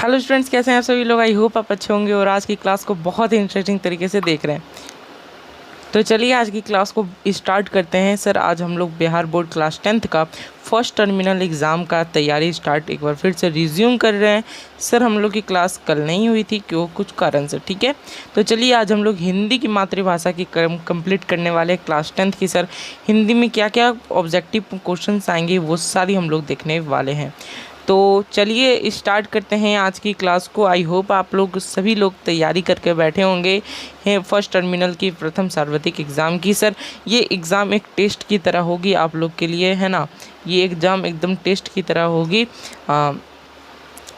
Hello students, कैसे हैं आप सभी लोग। आई होप आप अच्छे होंगे और आज की क्लास को बहुत ही इंटरेस्टिंग तरीके से देख रहे हैं। तो चलिए आज की क्लास को स्टार्ट करते हैं। सर आज हम लोग बिहार बोर्ड क्लास 10th का फर्स्ट टर्मिनल एग्ज़ाम का तैयारी स्टार्ट एक बार फिर से रिज्यूम कर रहे हैं। सर हम लोग की क्लास कल नहीं हुई थी क्यों, कुछ कारण से, ठीक है। तो चलिए आज हम लोग हिंदी की मातृभाषा की कंप्लीट करने वाले क्लास 10th की। सर हिंदी में क्या क्या ऑब्जेक्टिव क्वेश्चंस आएंगे वो सारी हम लोग देखने वाले हैं। तो चलिए स्टार्ट करते हैं आज की क्लास को। आई होप आप लोग सभी लोग तैयारी करके बैठे होंगे हैं फर्स्ट टर्मिनल की प्रथम सार्वत्रिक एग्ज़ाम की। सर ये एग्ज़ाम एक टेस्ट की तरह होगी आप लोग के लिए, है ना। ये एग्ज़ाम एकदम टेस्ट की तरह होगी,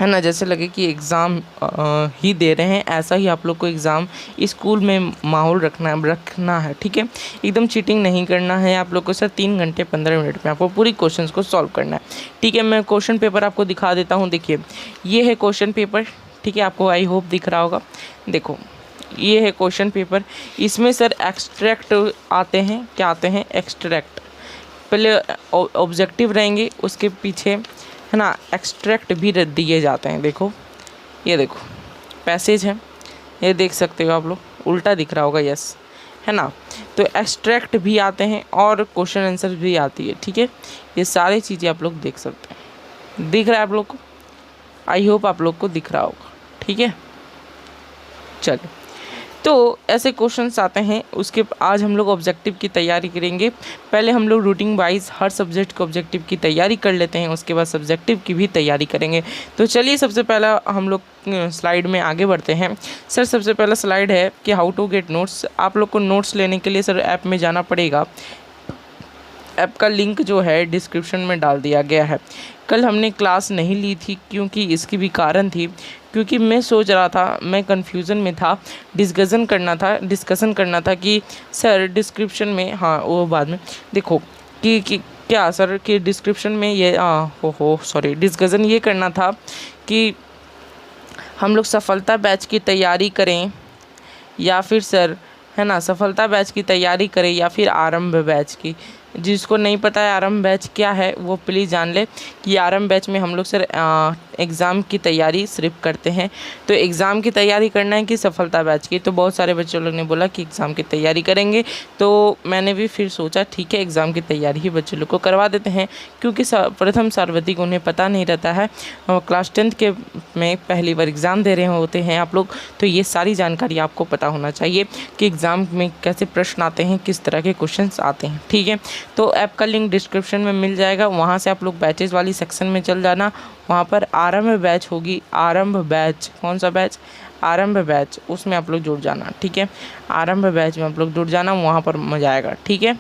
है ना। जैसे लगे कि एग्ज़ाम ही दे रहे हैं, ऐसा ही आप लोग को एग्ज़ाम स्कूल में माहौल रखना है, ठीक है। एकदम चीटिंग नहीं करना है आप लोग को। सर 3 घंटे 15 मिनट में आपको पूरी क्वेश्चंस को सॉल्व करना है, ठीक है। मैं क्वेश्चन पेपर आपको दिखा देता हूँ। देखिए ये है क्वेश्चन पेपर, ठीक है। आपको आई होप दिख रहा होगा। देखो ये है क्वेश्चन पेपर। इसमें सर एक्सट्रैक्ट आते हैं, क्या आते हैं, एक्सट्रैक्ट। पहले ऑब्जेक्टिव रहेंगे, उसके पीछे, है ना, एक्सट्रैक्ट भी दिए जाते हैं। देखो ये देखो पैसेज है, ये देख सकते हो आप लोग, उल्टा दिख रहा होगा, यस, है ना। तो एक्सट्रैक्ट भी आते हैं और क्वेश्चन आंसर भी आती है, ठीक है। ये सारी चीज़ें आप लोग देख सकते हैं। दिख रहा है आप लोग को, आई होप आप लोग को दिख रहा होगा, ठीक है। चलिए तो ऐसे क्वेश्चंस आते हैं, उसके आज हम लोग ऑब्जेक्टिव की तैयारी करेंगे। पहले हम लोग रूटीन वाइज हर सब्जेक्ट के ऑब्जेक्टिव की तैयारी कर लेते हैं, उसके बाद सब्जेक्टिव की भी तैयारी करेंगे। तो चलिए सबसे पहला हम लोग स्लाइड में आगे बढ़ते हैं। सर सबसे पहला स्लाइड है कि हाउ टू गेट नोट्स। आप लोग को नोट्स लेने के लिए सर ऐप में जाना पड़ेगा। ऐप का लिंक जो है डिस्क्रिप्शन में डाल दिया गया है। कल हमने क्लास नहीं ली थी क्योंकि इसकी भी कारण थी, क्योंकि मैं सोच रहा था, मैं कन्फ्यूज़न में था, डिस्कशन करना था कि सर डिस्क्रिप्शन में, हाँ वो बाद में देखो कि क्या सर कि डिस्क्रिप्शन में ये सॉरी डिस्कशन ये करना था कि हम लोग सफलता बैच की तैयारी करें या फिर सर, है ना, सफलता बैच की तैयारी करें या फिर आरंभ बैच की। जिसको नहीं पता है आरंभ बैच क्या है वो प्लीज़ जान ले कि आरंभ बैच में हम लोग सर एग्ज़ाम की तैयारी सिर्फ करते हैं। तो एग्ज़ाम की तैयारी करना है कि सफलता बैच की। तो बहुत सारे बच्चों लोग ने बोला कि एग्ज़ाम की तैयारी करेंगे, तो मैंने भी फिर सोचा ठीक है एग्ज़ाम की तैयारी ही बच्चों लोग को करवा देते हैं, क्योंकि प्रथम सार्वत्रिक उन्हें पता नहीं रहता है, क्लास 10th के में पहली बार एग्ज़ाम दे रहे होते हैं आप लोग। तो ये सारी जानकारी आपको पता होना चाहिए कि एग्ज़ाम में कैसे प्रश्न आते हैं, किस तरह के क्वेश्चन आते हैं, ठीक है। तो ऐप का लिंक डिस्क्रिप्शन में मिल जाएगा, वहाँ से आप लोग बैचेज़ वाली सेक्शन में चल जाना। वहाँ पर आरंभ बैच होगी, आरंभ बैच, कौन सा बैच, आरंभ बैच, उसमें आप लोग जुड़ जाना, ठीक है। आरंभ बैच में आप लोग जुड़ जाना, वहाँ पर मजा आएगा, ठीक है।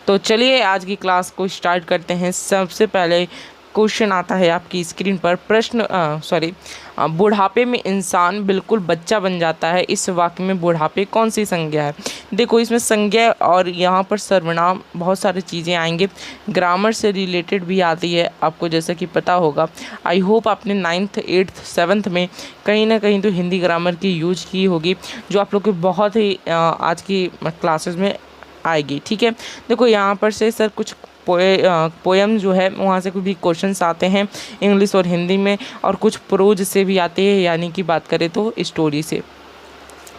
तो चलिए आज की क्लास को स्टार्ट करते हैं। सबसे पहले क्वेश्चन आता है आपकी स्क्रीन पर। प्रश्न बुढ़ापे में इंसान बिल्कुल बच्चा बन जाता है, इस वाक्य में बुढ़ापे कौन सी संज्ञा है। देखो इसमें संज्ञा और यहाँ पर सर्वनाम बहुत सारी चीज़ें आएंगे, ग्रामर से रिलेटेड भी आती है आपको, जैसा कि पता होगा। आई होप आपने 9th 8th 7th में कहीं ना कहीं तो हिंदी ग्रामर की यूज की होगी, जो आप लोग को बहुत ही आज की क्लासेस में आएगी, ठीक है। देखो यहाँ पर से सर कुछ पोएम जो है वहाँ से कुछ भी क्वेश्चंस आते हैं इंग्लिश और हिंदी में, और कुछ प्रोज से भी आते हैं, यानी कि बात करें तो स्टोरी से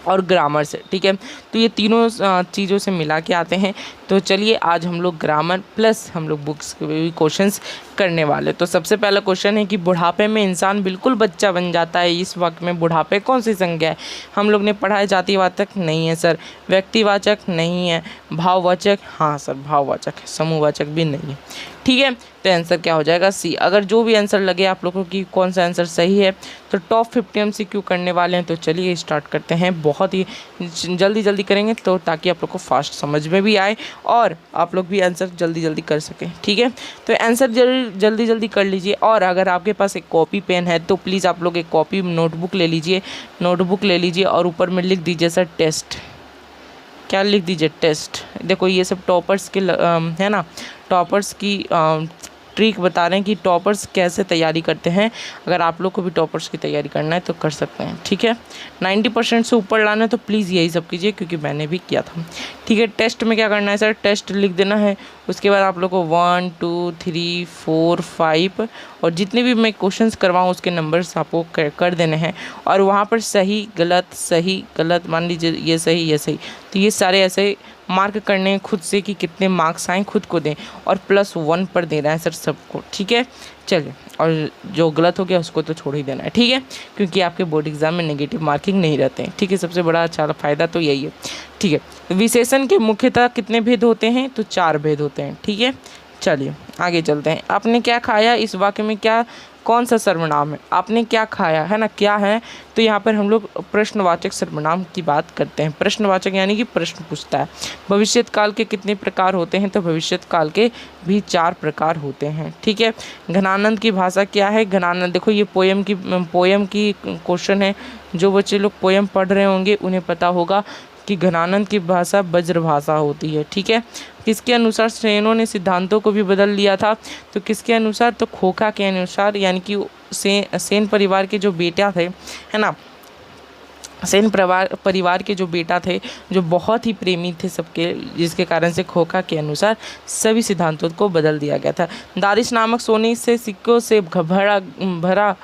और ग्रामर से, ठीक है। तो ये तीनों चीज़ों से मिला के आते हैं। तो चलिए आज हम लोग ग्रामर प्लस हम लोग बुक्स के भी क्वेश्चंस करने वाले। तो सबसे पहला क्वेश्चन है कि बुढ़ापे में इंसान बिल्कुल बच्चा बन जाता है, इस वक्त में बुढ़ापे कौन सी संज्ञा है। हम लोग ने पढ़ा है जातिवाचक नहीं है सर, व्यक्तिवाचक नहीं है, भाववाचक, हाँ सर भाववाचक है, समूहवाचक भी नहीं है, ठीक है। तो आंसर क्या हो जाएगा, सी। अगर जो भी आंसर लगे आप लोगों की कौन सा आंसर सही है, तो टॉप 50 MCQ करने वाले हैं। तो चलिए स्टार्ट करते हैं, बहुत ही जल्दी करेंगे तो ताकि आप लोग को फास्ट समझ में भी आए और आप लोग भी आंसर जल्दी कर सकें, ठीक है। तो आंसर जल्दी कर लीजिए। और अगर आपके पास एक कॉपी पेन है तो प्लीज़ आप लोग एक कॉपी नोटबुक ले लीजिए और ऊपर में लिख दीजिए सर टेस्ट। क्या लिख दीजिए, टेस्ट। देखो ये सब टॉपर्स के है ना, टॉपर्स की ट्रिक बता रहे हैं कि टॉपर्स कैसे तैयारी करते हैं। अगर आप लोग को भी टॉपर्स की तैयारी करना है तो कर सकते हैं, ठीक है। 90% से ऊपर लाना है तो प्लीज़ यही सब कीजिए, क्योंकि मैंने भी किया था, ठीक है। टेस्ट में क्या करना है सर, टेस्ट लिख देना है, उसके बाद आप लोग को 1 2 3 4 5 और जितने भी मैं क्वेश्चंस करवाऊँ उसके नंबर्स आपको कर देने हैं। और वहाँ पर सही गलत मान लीजिए ये सही, तो ये सारे ऐसे मार्क करने हैं खुद से कि कितने मार्क्स आए खुद को दें, और +1 पर देना है सर सबको, ठीक है। चलिए, और जो गलत हो गया उसको तो छोड़ ही देना है, ठीक है, क्योंकि आपके बोर्ड एग्जाम में नेगेटिव मार्किंग नहीं रहते हैं, ठीक है। सबसे बड़ा अच्छा फ़ायदा तो यही है, ठीक है। विशेषण के मुख्यतः कितने भेद होते हैं, तो 4 भेद होते हैं, ठीक है। चलिए आगे चलते हैं। आपने क्या खाया, इस वाक्य में क्या कौन सा सर्वनाम है, आपने क्या खाया, है ना, क्या है। तो यहाँ पर हम लोग प्रश्नवाचक सर्वनाम की बात करते हैं। प्रश्नवाचक यानी कि प्रश्न पूछता है। भविष्यत काल के कितने प्रकार होते हैं, तो भविष्यत काल के भी 4 प्रकार होते हैं, ठीक है। घनानंद की भाषा क्या है, घनानंद देखो ये पोयम की क्वेश्चन है। जो बच्चे लोग पोयम पढ़ रहे होंगे उन्हें पता होगा कि घनानंद की भाषा ब्रज भाषा होती है, ठीक है। किसके अनुसार सेनों ने सिद्धांतों को भी बदल लिया था, तो किसके अनुसार, तो खोखा के अनुसार, यानी कि सेन परिवार के जो बेटा थे, है ना, सेन परिवार के जो बेटा थे, जो बहुत ही प्रेमी थे सबके, जिसके कारण से खोखा के अनुसार सभी सिद्धांतों को बदल दिया गया था। दारिश नामक सोने से सिक्कों से भरा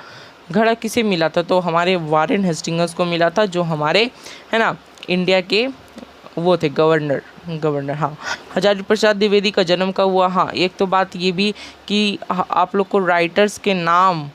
घड़ा किसे मिला था, तो हमारे वारेन हेस्टिंग्स को मिला था, जो हमारे, है ना, इंडिया के वो थे गवर्नर। हाँ, हजारी प्रसाद द्विवेदी का जन्म कब हुआ। हाँ, एक तो बात ये भी कि आप लोग को राइटर्स के नाम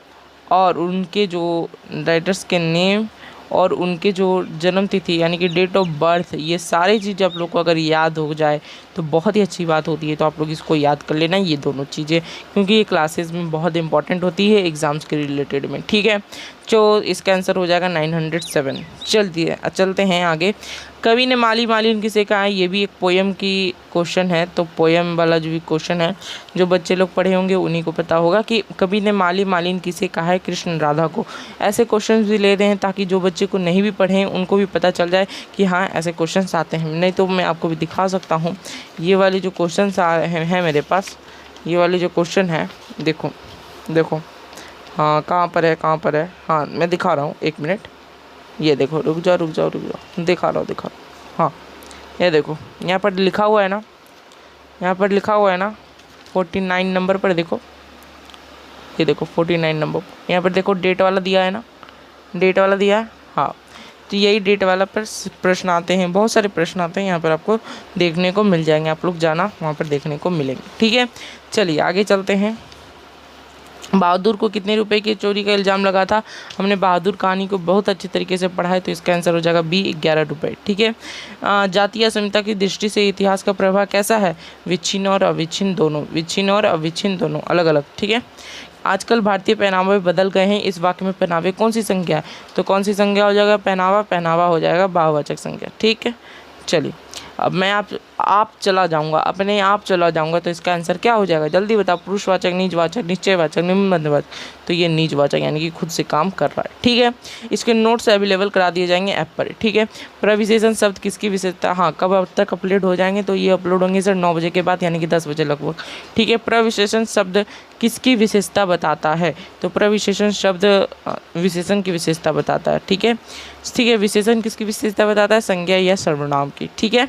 और उनके जो राइटर्स के नेम और उनके जो जन्म तिथि यानी कि डेट ऑफ बर्थ, ये सारी चीज़ें आप लोग को अगर याद हो जाए तो बहुत ही अच्छी बात होती है। तो आप लोग इसको याद कर लेना, ये दोनों चीज़ें, क्योंकि ये क्लासेस में बहुत इंपॉर्टेंट होती है एग्ज़ाम्स के रिलेटेड में, ठीक है। तो इसका आंसर हो जाएगा 907। चलते हैं आगे। कवि ने माली मालिन किसे कहा है, ये भी एक पोयम की क्वेश्चन है। तो पोयम वाला जो भी क्वेश्चन है, जो बच्चे लोग पढ़े होंगे उन्हीं को पता होगा कि कवि ने माली मालिन किसे कहा है, कृष्ण राधा को। ऐसे क्वेश्चन भी ले रहे हैं ताकि जो बच्चे को नहीं भी पढ़े हैं उनको भी पता चल जाए कि हाँ ऐसे क्वेश्चन आते हैं। नहीं तो मैं आपको भी दिखा सकता हूँ, ये वाले जो क्वेश्चन आ रहे हैं मेरे पास, ये वाले जो क्वेश्चन है, देखो हाँ कहाँ पर है, हाँ मैं दिखा रहा हूँ, 1 मिनट, ये देखो, रुक जाओ, दिखा रहा हूँ। हाँ ये देखो, यहाँ पर लिखा हुआ है ना, 49 नंबर पर देखो, ये देखो 49 नंबर, यहाँ पर देखो डेट वाला दिया है, हाँ। तो यही डेट वाला पर प्रश्न आते हैं, बहुत सारे प्रश्न आते हैं यहाँ पर, आपको देखने को मिल जाएंगे, आप लोग जाना वहाँ पर देखने को मिलेंगे, ठीक है। चलिए आगे चलते हैं। बहादुर को कितने रुपए की चोरी का इल्ज़ाम लगा था। हमने बहादुर कहानी को बहुत अच्छे तरीके से पढ़ा है, तो इसका आंसर हो जाएगा बी, 11 रुपये, ठीक है। जातीय अस्मिता की दृष्टि से इतिहास का प्रभाव कैसा है, विच्छिन्न और अविच्छिन्न दोनों अलग अलग, ठीक है। आजकल भारतीय पहनावे बदल गए हैं, इस वाक्य में पहनावे कौन सी संज्ञा है, तो कौन सी संज्ञा हो जाएगा, पहनावा हो जाएगा बहुवचक संज्ञा, ठीक है। चलिए अब मैं आप चला जाऊंगा, तो इसका आंसर क्या हो जाएगा, जल्दी बताओ। पुरुषवाचक, निजवाचक, निश्चयवाचक, निम्नवाचक, तो ये निजवाचक यानी कि खुद से काम कर रहा है, ठीक है। इसके नोट्स अवेलेबल करा दिए जाएंगे ऐप पर, ठीक है। प्रविशेषण शब्द किसकी विशेषता, हाँ कब तक अपलोड हो जाएंगे, तो ये अपलोड होंगे सर 9 बजे के बाद, यानी कि 10 बजे लगभग, ठीक है। प्रविशेषण शब्द किसकी विशेषता बताता है, तो प्रविशेषण शब्द विशेषण की विशेषता बताता है, ठीक है। विशेषण किसकी विशेषता बताता है, संज्ञा या सर्वनाम की, ठीक है।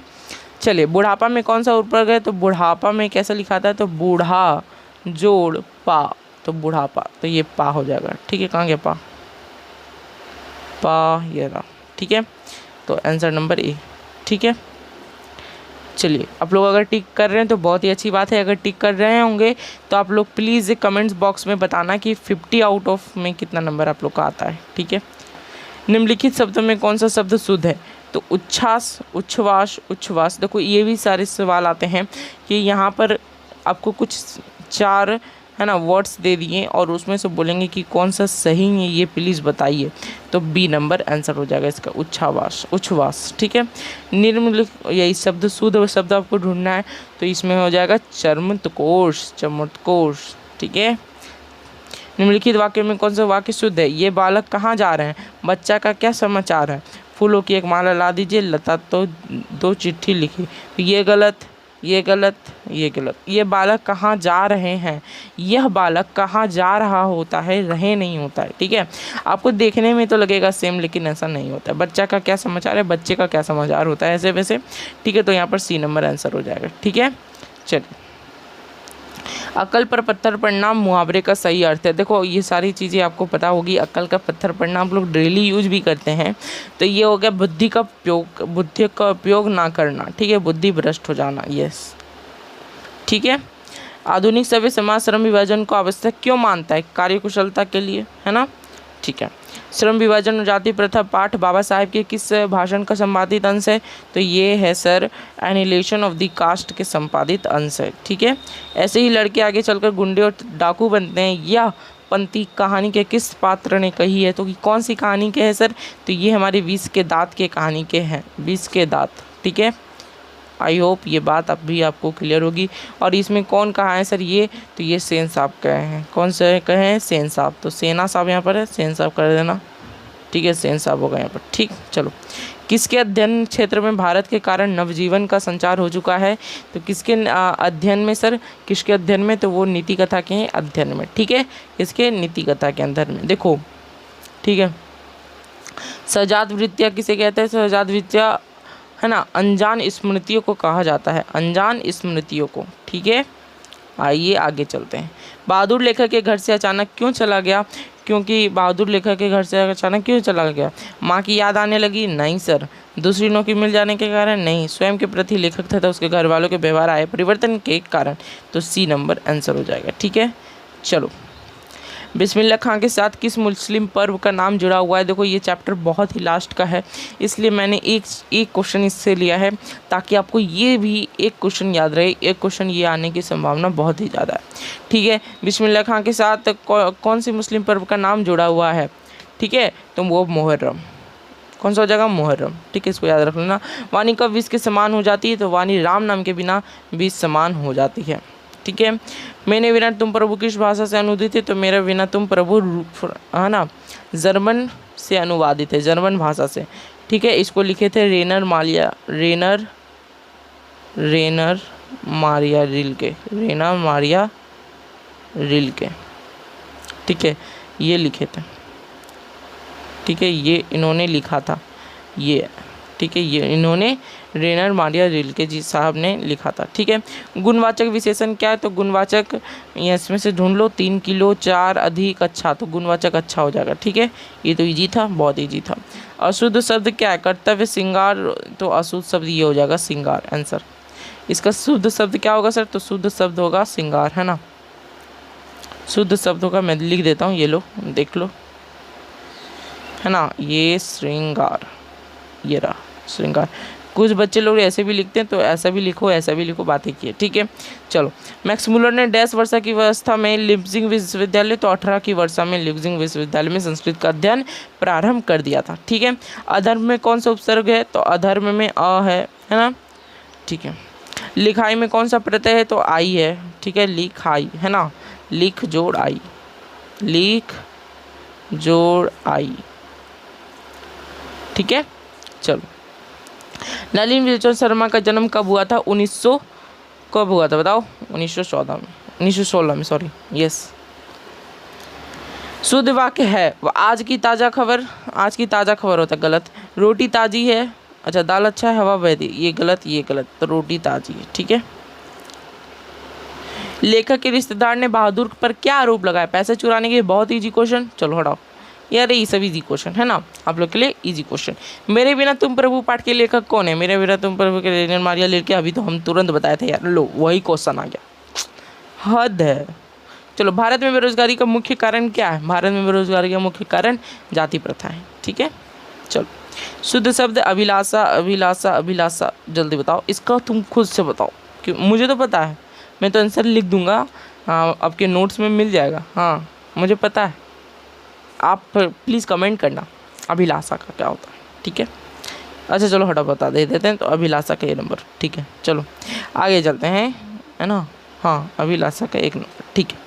चलिए बुढ़ापा में कौन सा उपवर्ग है, तो बुढ़ापा में कैसा लिखा था, तो बूढ़ा जोड़ पा, तो बुढ़ापा, तो ये पा हो जाएगा, ठीक है। कहाँ गया पा ये रहा, ठीक है। तो आंसर नंबर ए, ठीक है। चलिए आप लोग अगर टिक कर रहे हैं तो बहुत ही अच्छी बात है, अगर टिक कर रहे होंगे तो आप लोग प्लीज़ कमेंट्स बॉक्स में बताना कि 50 आउट ऑफ में कितना नंबर आप लोग का आता है, ठीक है। निम्नलिखित शब्दों में कौन सा शब्द शुद्ध है, तो उच्छ्वास, उच्छ्वास। देखो ये भी सारे सवाल आते हैं कि यहाँ पर आपको कुछ 4 है ना वर्ड्स दे दिए और उसमें से बोलेंगे कि कौन सा सही है, ये प्लीज़ बताइए, तो बी नंबर आंसर हो जाएगा इसका, उच्छ्वास, ठीक है। निम्नलिखित यही शब्द शुद्ध शब्द आपको ढूंढना है, तो इसमें हो जाएगा चर्मतकोश, ठीक है। निम्नलिखित वाक्य में कौन सा वाक्य शुद्ध है, ये बालक कहाँ जा रहे हैं, बच्चा का क्या समाचार है, फूलों की एक माला ला दीजिए, लता तो 2 चिट्ठी लिखी, तो ये गलत, ये बालक कहाँ जा रहे हैं, यह बालक कहाँ जा रहा होता है, रहे नहीं होता है, ठीक है। आपको देखने में तो लगेगा सेम, लेकिन ऐसा नहीं होता है। बच्चा का क्या समाचार है, बच्चे का क्या समाचार होता है, ऐसे वैसे, ठीक है। तो यहाँ पर सी नंबर आंसर हो जाएगा, ठीक है। चलिए अकल पर पत्थर पड़ना मुहावरे का सही अर्थ है। देखो ये सारी चीज़ें आपको पता होगी। अकल का पत्थर पड़ना आप लोग डेली यूज भी करते हैं। तो ये हो गया बुद्धि का उपयोग ना करना, ठीक है, बुद्धि भ्रष्ट हो जाना। यस, ठीक है। आधुनिक सभ्य समाज श्रम विभाजन को आवश्यक क्यों मानता है? कार्यकुशलता के लिए, है ना, ठीक है। श्रम विभाजन और जाति प्रथा पाठ बाबा साहेब के किस भाषण का संपादित अंश है? तो ये है sir Annihilation of the Caste के संपादित अंश है, ठीक है। ऐसे ही लड़के आगे चलकर गुंडे और डाकू बनते हैं, यह पंक्ति कहानी के किस पात्र ने कही है? तो कौन सी कहानी के है सर? तो ये हमारे 20 के दांत के कहानी के हैं, 20 के दांत, ठीक है। आई होप ये बात अब भी आपको क्लियर होगी। और इसमें कौन कहा है सर ये? तो ये सेन साहब कहे हैं। कौन से कहे हैं? सेन साहब। तो सेना साहब यहाँ पर है, सेन साहब कर देना, ठीक है, सेन साहब होगा यहाँ पर, ठीक। चलो, किसके अध्ययन क्षेत्र में भारत के कारण नवजीवन का संचार हो चुका है? तो किसके अध्ययन में सर? किसके अध्ययन में? तो वो नीति कथा के अध्ययन में, ठीक है, किसके? नीति कथा के अंदर में। देखो, ठीक है, सजात वृत्तियाँ किसे कहते हैं? सजात वृत्तियाँ, है ना, अनजान स्मृतियों को कहा जाता है, अनजान स्मृतियों को, ठीक है। आइए आगे चलते हैं। बहादुर लेखक के घर से अचानक क्यों चला गया? क्योंकि बहादुर लेखक के घर से अचानक क्यों चला गया? माँ की याद आने लगी? नहीं सर। दूसरी नौकरी मिल जाने के कारण? नहीं। स्वयं के प्रति लेखक तथा उसके घर वालों के व्यवहार आए परिवर्तन के कारण? तो सी नंबर आंसर हो जाएगा, ठीक है। चलो, बिस्मिल्लाह खां के साथ किस मुस्लिम पर्व का नाम जुड़ा हुआ है? देखो ये चैप्टर बहुत ही लास्ट का है, इसलिए मैंने एक क्वेश्चन इससे लिया है ताकि आपको ये भी एक क्वेश्चन याद रहे। एक क्वेश्चन ये आने की संभावना बहुत ही ज़्यादा है, ठीक है। बिस्मिल्लाह खां के साथ कौन सी मुस्लिम पर्व का नाम जुड़ा हुआ है? ठीक है, तो वो मुहर्रम। कौन सा हो जाएगा? मुहर्रम, ठीक है, इसको याद रख लेना। वाणी कब 20 के समान हो जाती है? तो वाणी राम नाम के बिना 20 समान हो जाती है, ठीक है। मैंने बिना तुम प्रभु किस भाषा से अनुदित है? तो मेरा बिना तुम प्रभु, है ना, जर्मन से अनुवादित है, जर्मन भाषा से, ठीक है। इसको लिखे थे रेनर मारिया रिल्के, रेनर मारिया रिल्के, ठीक है, ये लिखे थे, ठीक है, ये इन्होंने लिखा था, ये, ठीक है, ये इन्होंने रेनर मारिया रिल्के जी साहब ने लिखा था, ठीक है। गुणवाचक विशेषण क्या है? तो गुणवाचक इसमें से ढूंढ लो, 3 किलो 4 अधिक अच्छा, तो गुणवाचक अच्छा हो जाएगा, ठीक है। ये तो इजी था, बहुत इजी था। अशुद्ध शब्द क्या है? कर्तव्य, श्रृंगार, तो अशुद्ध शब्द ये हो जाएगा श्रृंगार, आंसर। इसका शुद्ध शब्द क्या होगा सर? तो शुद्ध शब्द होगा श्रृंगार, है ना। शुद्ध शब्द होगा, मैं लिख देता हूँ, ये लो देख लो, है ना, ये श्रृंगार, ये रहा श्रृंगार। कुछ बच्चे लोग ऐसे भी लिखते हैं, तो ऐसा भी लिखो, ऐसा भी लिखो, बातें की है, ठीक है। चलो, मैक्स मुलर ने डैश वर्षा की व्यवस्था में लिप्जिंग विश्वविद्यालय, तो 18 की वर्षा में लिप्जिंग विश्वविद्यालय में संस्कृत का अध्ययन प्रारंभ कर दिया था, ठीक है। अधर्म में कौन सा उपसर्ग है? तो अधर्म में अ है ना, ठीक है। लिखाई में कौन सा प्रत्यय है? तो आई है, ठीक है, लिखाई, है ना, लिख जोड़ आई, लिख जोड़ आई, ठीक है। चलो, नलिनी विलोचन शर्मा का जन्म कब हुआ था? 1900 कब हुआ था बताओ? 1914 में, 1916 में, सॉरी, यस। शुद्ध वाक्य है वो आज की ताज़ा खबर, आज की ताज़ा खबर होता है, गलत। रोटी ताज़ी है, अच्छा, दाल अच्छा है, हवा बहती, ये गलत, ये गलत, तो रोटी ताज़ी है, ठीक है। लेखक के रिश्तेदार ने बहादुर पर क्या आरोप लगाया? पैसे चुराने के। बहुत इजी क्वेश्चन, चलो हटाओ यार, ये सब इजी क्वेश्चन है ना, आप लोग के लिए इजी क्वेश्चन। मेरे बिना तुम प्रभु पाठ के लेखक कौन है? मेरे बिना तुम प्रभु के रेनर मारिया रिल्के, अभी तो हम तुरंत बताए थे यार, लो वही क्वेश्चन आ गया, हद है। चलो, भारत में बेरोजगारी का मुख्य कारण क्या है? भारत में बेरोजगारी का मुख्य कारण जाति प्रथा है, ठीक है। चलो, शुद्ध शब्द अभिलाषा, अभिलाषा, अभिलाषा, जल्दी बताओ, इसका तुम खुद से बताओ, कि मुझे तो पता है, मैं तो आंसर लिख दूंगा, हाँ आपके नोट्स में मिल जाएगा, हाँ मुझे पता है, आप प्लीज़ कमेंट करना अभिलाषा का क्या होता है, ठीक है। अच्छा चलो हटा, बता दे देते हैं, तो अभिलाषा का ये नंबर, ठीक है। चलो आगे चलते हैं, है ना, हाँ अभिलाषा का 1 नंबर, ठीक है।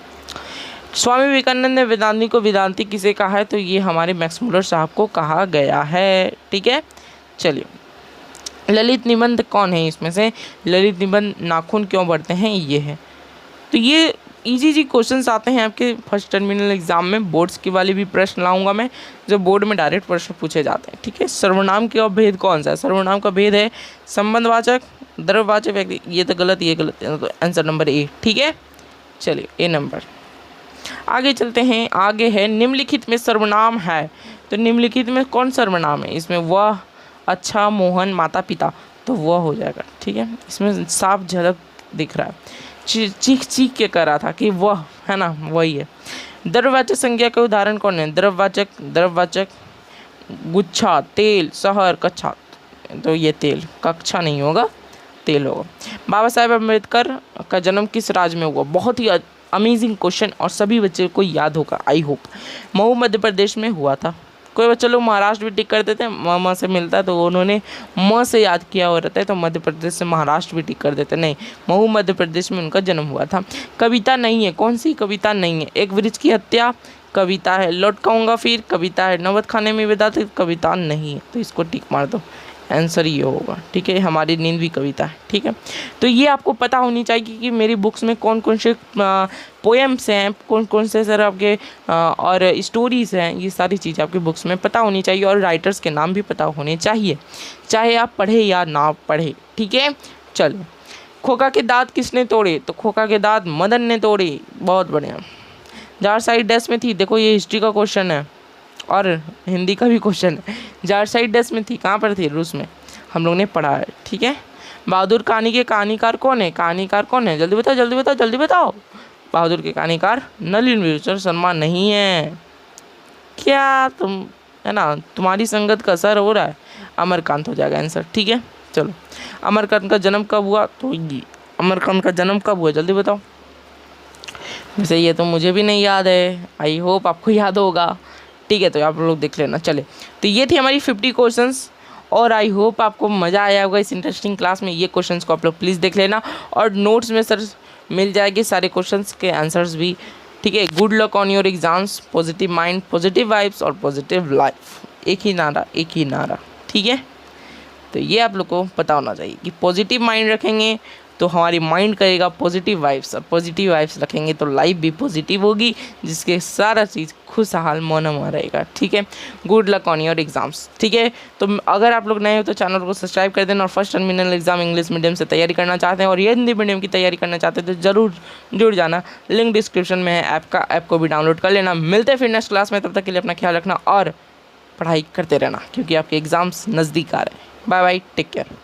स्वामी विवेकानंद ने वेदांती को वेदांती किसे कहा है? तो ये हमारे मैक्स मुलर साहब को कहा गया है, ठीक है। चलिए, ललित निबंध कौन है इसमें से? ललित निबंध नाखून क्यों बढ़ते हैं, ये है। तो ये इजी क्वेश्चंस आते हैं आपके फर्स्ट टर्मिनल एग्जाम में, बोर्ड्स की वाली भी प्रश्न लाऊंगा मैं, जो बोर्ड में डायरेक्ट प्रश्न पूछे जाते हैं, ठीक है। सर्वनाम का भेद कौन सा है? सर्वनाम का भेद है संबंधवाचक, द्रव्यवाचक, व्यक्ति, ये तो गलत, ये गलत, तो आंसर नंबर ए, ठीक है। चलिए ए नंबर। आगे चलते हैं, आगे है निम्नलिखित में सर्वनाम है। तो निम्नलिखित में कौन सर्वनाम है? इसमें वह, अच्छा, मोहन, माता पिता, तो वह हो जाएगा। ठीक है, इसमें साफ झलक दिख रहा है, चीख चीख के कर रहा था कि वह, है ना, वही है। द्रव्यवाचक संज्ञा के उदाहरण कौन है? द्रव्यवाचक, द्रव्यवाचक, गुच्छा, तेल, शहर, कक्षा, तो ये तेल, कक्षा नहीं होगा, तेल होगा। बाबा साहेब अम्बेडकर का जन्म किस राज्य में हुआ? बहुत ही अमेजिंग क्वेश्चन और सभी बच्चे को याद होगा, आई होप। मऊ मध्य प्रदेश में हुआ था। कोई बच्चे लोग महाराष्ट्र भी टिक कर देते हैं, म से मिलता है तो उन्होंने म से याद किया हुआ रहता है, तो मध्य प्रदेश से महाराष्ट्र भी टिक कर देते नहीं, मऊ मध्य प्रदेश में उनका जन्म हुआ था। कविता नहीं है, कौन सी कविता नहीं है? एक वृक्ष की हत्या कविता है, लौट कहूँगा फिर कविता है, नवद खाने में विदा कविता नहीं है, तो इसको टिक मार दो, आंसर ये होगा। ठीक है, हमारी नींद भी कविता है। ठीक है, तो ये आपको पता होनी चाहिए कि मेरी बुक्स में कौन कौन से पोएम्स हैं, कौन कौन से सर आपके और स्टोरीज़ हैं, ये सारी चीज़ें आपकी बुक्स में पता होनी चाहिए और राइटर्स के नाम भी पता होने चाहिए, चाहे आप पढ़े या ना पढ़े। ठीक है, चलो। खोखा के दांत किसने तोड़े? तो खोखा के दांत मदन ने तोड़े। बहुत बढ़िया। जार साइड डैश में थी, देखो ये हिस्ट्री का क्वेश्चन है और हिंदी का भी क्वेश्चन है। जार साइड डैश में थी, कहाँ पर थी? रूस में, हम लोग ने पढ़ा है। ठीक है, बहादुर कहानी के कहानीकार कौन है? कहानीकार कौन है? जल्दी बताओ, जल्दी बताओ, जल्दी बताओ। बहादुर के कहानीकार नलिन विभूषण शर्मा नहीं है। क्या तुम, है ना, तुम्हारी संगत का असर हो रहा है। अमरकांत हो जाएगा आंसर। ठीक है, चलो। अमरकांत का जन्म कब हुआ? तो ये अमरकांत का जन्म कब हुआ, जल्दी बताओ। वैसे ये तो मुझे भी नहीं याद है, आई होप आपको याद होगा। ठीक है, तो आप लोग देख लेना। चले, तो ये थी हमारी 50 क्वेश्चंस और आई होप आपको मज़ा आया होगा इस इंटरेस्टिंग क्लास में। ये क्वेश्चंस को आप लोग प्लीज़ देख लेना और नोट्स में सर मिल जाएगी सारे क्वेश्चंस के आंसर्स भी। ठीक है, good luck on your exams, positive mind, positive vibes और पॉजिटिव लाइफ। एक ही नारा, एक ही नारा। ठीक है, तो ये आप लोग को पता होना चाहिए कि पॉजिटिव माइंड रखेंगे तो हमारी माइंड करेगा पॉजिटिव वाइब्स, और पॉजिटिव वाइब्स रखेंगे तो लाइफ भी पॉजिटिव होगी, जिसके सारा चीज़ खुशहाल मौनमा रहेगा। ठीक है, good luck on your exams. ठीक है, तो अगर आप लोग नए हो तो चैनल को सब्सक्राइब कर देना और first terminal exam English medium से तैयारी करना चाहते हैं और ये हिंदी मीडियम की तैयारी करना चाहते हैं तो ज़रूर जुड़ जाना। लिंक डिस्क्रिप्शन में है ऐप का, ऐप को भी डाउनलोड कर लेना। मिलते हैं फिर नेक्स्ट क्लास में, तब तक के लिए अपना ख्याल रखना और पढ़ाई करते रहना क्योंकि आपके एग्ज़ाम्स नज़दीक आ रहे हैं। Bye bye, take care.